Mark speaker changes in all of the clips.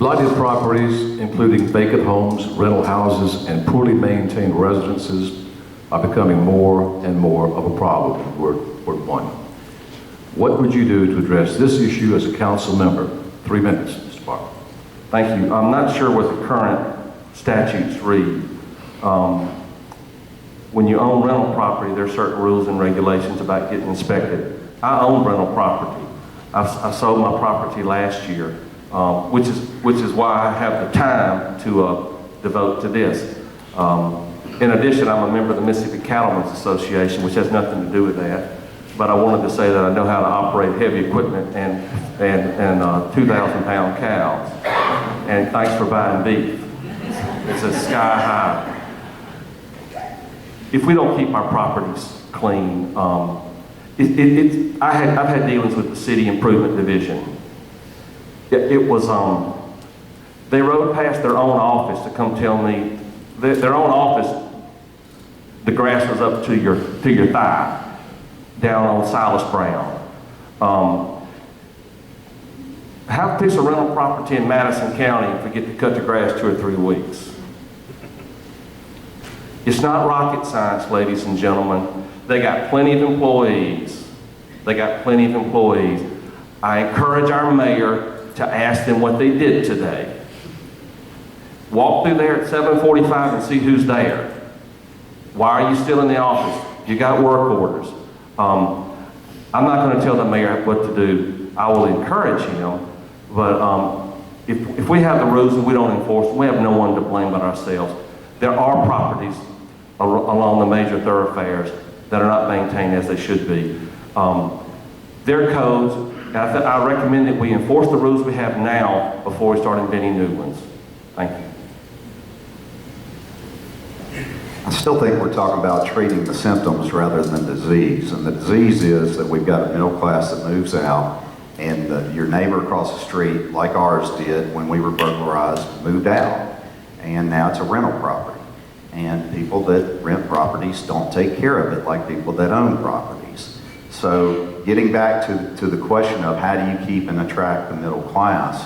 Speaker 1: Blighted properties, including vacant homes, rental houses, and poorly maintained residences, are becoming more and more of a problem. Word one. What would you do to address this issue as a council member? 3 minutes, Mr. Barker.
Speaker 2: Thank you. I'm not sure what the current statutes read. When you own rental property, there are certain rules and regulations about getting inspected. I own rental property. I sold my property last year, which is why I have the time to devote to this. In addition, I'm a member of the Mississippi Cattlemen's Association, which has nothing to do with that. But I wanted to say that I know how to operate heavy equipment and 2,000-pound cows. And thanks for buying beef. It's a sky high. If we don't keep our properties clean, I've had dealings with the City Improvement Division. They rode past their own office to come tell me, their own office, the grass was up to your thigh, down on Silas Brown. Have a piece of rental property in Madison County and forget to cut the grass 2 or 3 weeks. It's not rocket science, ladies and gentlemen. They got plenty of employees. I encourage our mayor to ask them what they did today. Walk through there at 7:45 and see who's there. Why are you still in the office? You got work orders. I'm not going to tell the mayor what to do. I will encourage him, but if we have the rules and we don't enforce them, we have no one to blame but ourselves. There are properties along the major thoroughfares that are not maintained as they should be. There are codes, and I recommend that we enforce the rules we have now before we start inventing new ones. Thank you.
Speaker 3: I still think we're talking about treating the symptoms rather than disease. And the disease is that we've got a middle class that moves out, and your neighbor across the street, like ours did when we were burglarized, moved out. And now it's a rental property. And people that rent properties don't take care of it like people that own properties. So getting back to the question of how do you keep and attract the middle class,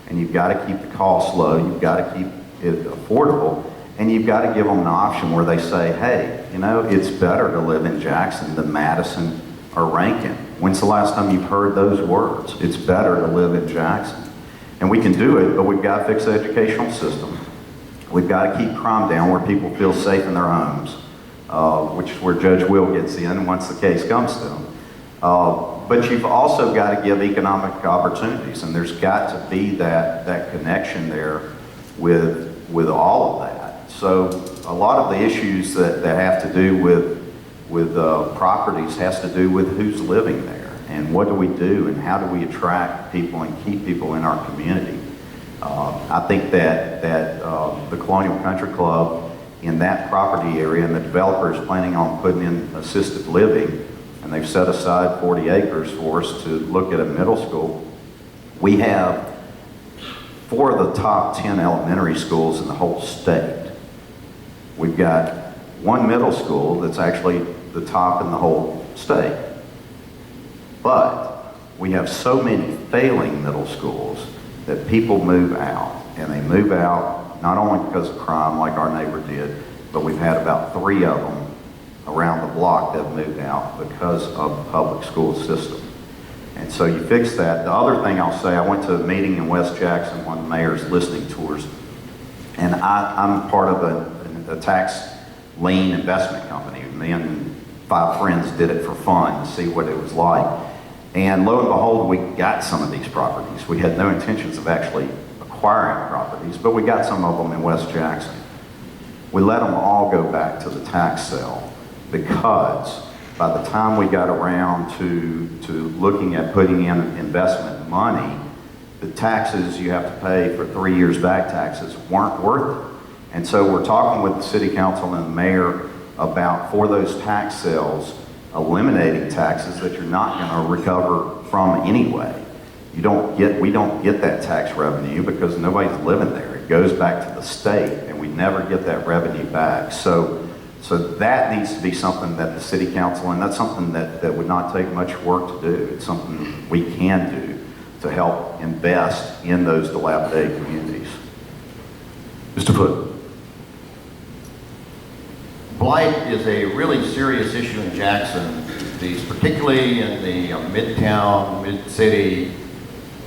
Speaker 3: and you've got to keep the costs low, you've got to keep it affordable, and you've got to give them an option where they say, hey, you know, it's better to live in Jackson than Madison or Rankin. When's the last time you've heard those words? It's better to live in Jackson. And we can do it, but we've got to fix the educational system. We've got to keep crime down where people feel safe in their homes, which is where Judge Will gets in once the case comes to them. But you've also got to give economic opportunities, and there's got to be that connection there with all of that. So a lot of the issues that have to do with properties has to do with who's living there and what do we do and how do we attract people and keep people in our community. I think that the Colonial Country Club in that property area, and the developer is planning on putting in assisted living, and they've set aside 40 acres for us to look at a middle school. We have 4 of the top 10 elementary schools in the whole state. We've got 1 middle school that's actually the top in the whole state. But we have so many failing middle schools that people move out. And they move out not only because of crime like our neighbor did, but we've had about 3 of them around the block that have moved out because of the public school system. And so you fix that. The other thing I'll say, I went to a meeting in West Jackson, one of the mayor's listening tours, and I'm part of a tax lien investment company. Me and 5 friends did it for fun to see what it was like. And lo and behold, we got some of these properties. We had no intentions of actually acquiring properties, but we got some of them in West Jackson. We let them all go back to the tax sale because by the time we got around to looking at putting in investment money, the taxes you have to pay for 3 years back taxes weren't worth it. And so we're talking with the city council and the mayor about, for those tax sales, eliminating taxes that you're not going to recover from anyway. We don't get that tax revenue because nobody's living there. It goes back to the state, and we never get that revenue back. So that needs to be something that the city council, and that's something that would not take much work to do. It's something we can do. to help invest in those dilapidated communities.
Speaker 1: Mr. Foote.
Speaker 4: Blight is a really serious issue in Jackson, particularly in the Midtown, Mid-City,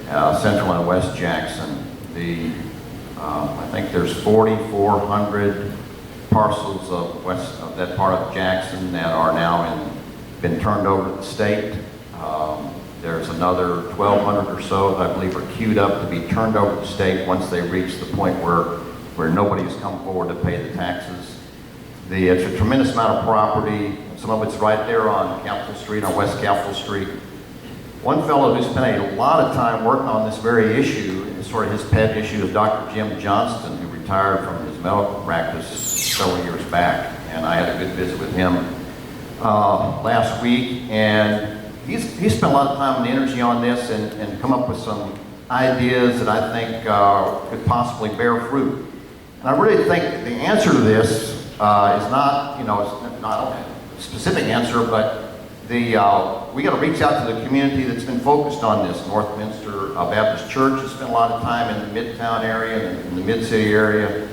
Speaker 4: Central and West Jackson. I think there's 4,400 parcels of that part of Jackson that are now been turned over to the state. There's another 1,200 or so that I believe are queued up to be turned over to the state once they reach the point where nobody's come forward to pay the taxes. It's a tremendous amount of property. Some of it's right there on Capitol Street, on West Capitol Street. One fellow who spent a lot of time working on this very issue, and sort of his pet issue, is Dr. Jim Johnston, who retired from his medical practice several years back. And I had a good visit with him last week. And he's spent a lot of time and energy on this and come up with some ideas that I think could possibly bear fruit. And I really think that the answer to this is not, it's not a specific answer, but we got to reach out to the community that's been focused on this. Northminster Baptist Church has spent a lot of time in the Midtown area and in the Mid-City area.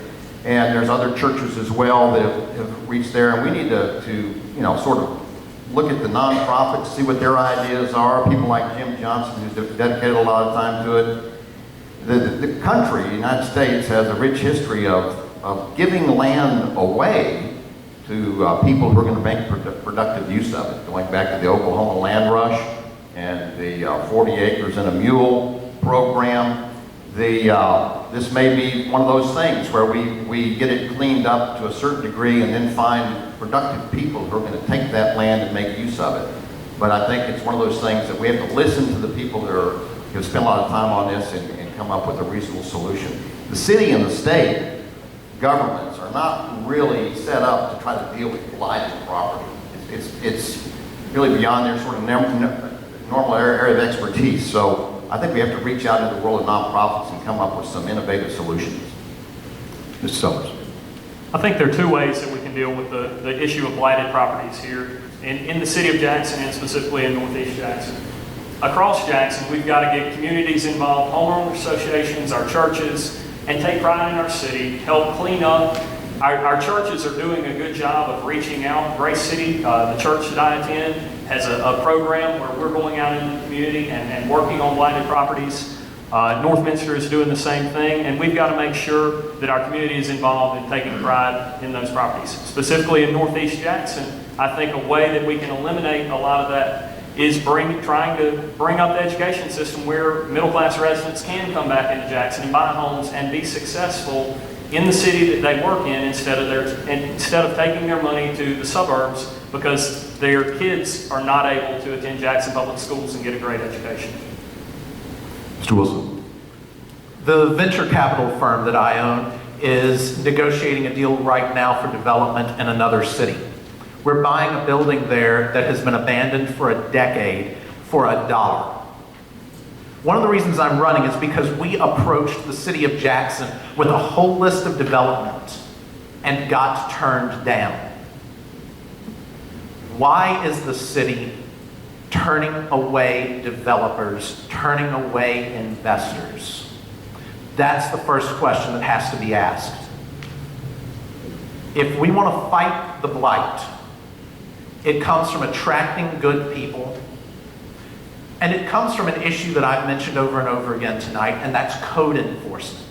Speaker 4: And there's other churches as well that have reached there. And we need to sort of look at the nonprofits, see what their ideas are. People like Jim Johnson, who's dedicated a lot of time to it. The country, the United States, has a rich history of giving land away to people who are going to make productive use of it, going back to the Oklahoma land rush and the 40 acres and a mule program. This may be one of those things where we get it cleaned up to a certain degree and then find productive people who are going to take that land and make use of it. But I think it's one of those things that we have to listen to the people who have spent a lot of time on this and come up with a reasonable solution. The city and the state governments are not really set up to try to deal with blighted property. It's really beyond their sort of normal area of expertise. So I think we have to reach out into the world of nonprofits and come up with some innovative solutions.
Speaker 1: Mr. Summers.
Speaker 5: I think there are two ways that we can deal with the issue of blighted properties here in the city of Jackson and specifically in Northeast Jackson. Across Jackson, we've got to get communities involved, homeowner associations, our churches, and take pride in our city, help clean up. Our churches are doing a good job of reaching out. Grace City, the church that I attend, has a program where we're going out in the community and working on blighted properties. Northminster is doing the same thing, and we've got to make sure that our community is involved in taking pride in those properties. Specifically in Northeast Jackson, I think a way that we can eliminate a lot of that is trying to bring up the education system where middle-class residents can come back into Jackson and buy homes and be successful in the city that they work in instead of taking their money to the suburbs because their kids are not able to attend Jackson Public Schools and get a great education.
Speaker 1: Mr. Wilson.
Speaker 6: The venture capital firm that I own is negotiating a deal right now for development in another city. We're buying a building there that has been abandoned for a decade for $1. One of the reasons I'm running is because we approached the city of Jackson with a whole list of development and got turned down. Why is the city turning away developers, turning away investors? That's the first question that has to be asked. If we want to fight the blight, it comes from attracting good people, and it comes from an issue that I've mentioned over and over again tonight, and that's code enforcement.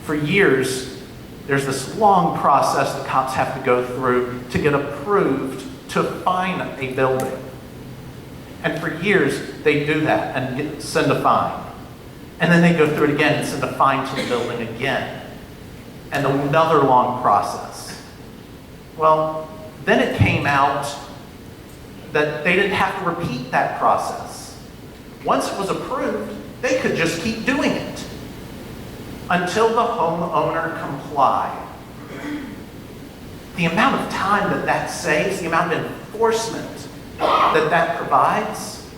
Speaker 6: For years, there's this long process that cops have to go through to get approved to fine a building. And for years, they do that and send a fine. And then they go through it again and send a fine to the building again. And another long process. Well, then it came out that they didn't have to repeat that process. Once it was approved, they could just keep doing it until the homeowner complied. The amount of time that saves, the amount of enforcement that provides,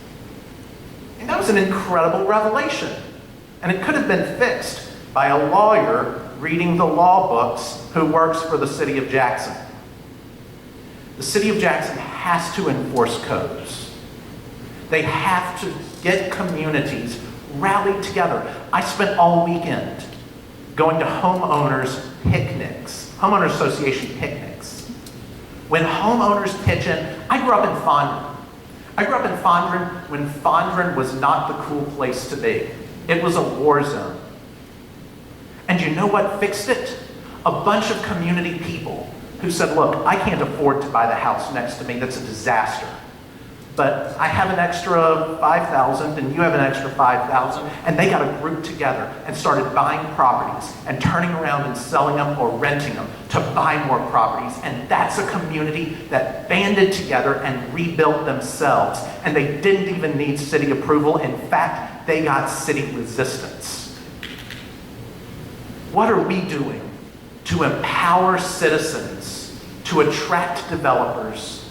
Speaker 6: and that was an incredible revelation. And it could have been fixed by a lawyer reading the law books who works for the city of Jackson. The city of Jackson has to enforce codes. They have to get communities rallied together. I spent all weekend going to homeowners picnics, homeowner association picnics. When homeowners pitch in, I grew up in Fondren. I grew up in Fondren when Fondren was not the cool place to be. It was a war zone. And you know what fixed it? A bunch of community people who said, look, I can't afford to buy the house next to me, that's a disaster. But I have an extra 5,000 and you have an extra 5,000, and they got a group together and started buying properties and turning around and selling them or renting them to buy more properties. And that's a community that banded together and rebuilt themselves. And they didn't even need city approval. In fact, they got city resistance. What are we doing to empower citizens, to attract developers,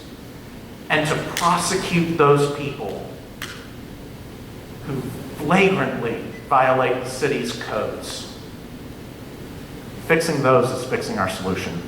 Speaker 6: and to prosecute those people who flagrantly violate the city's codes? Fixing those is fixing our solution.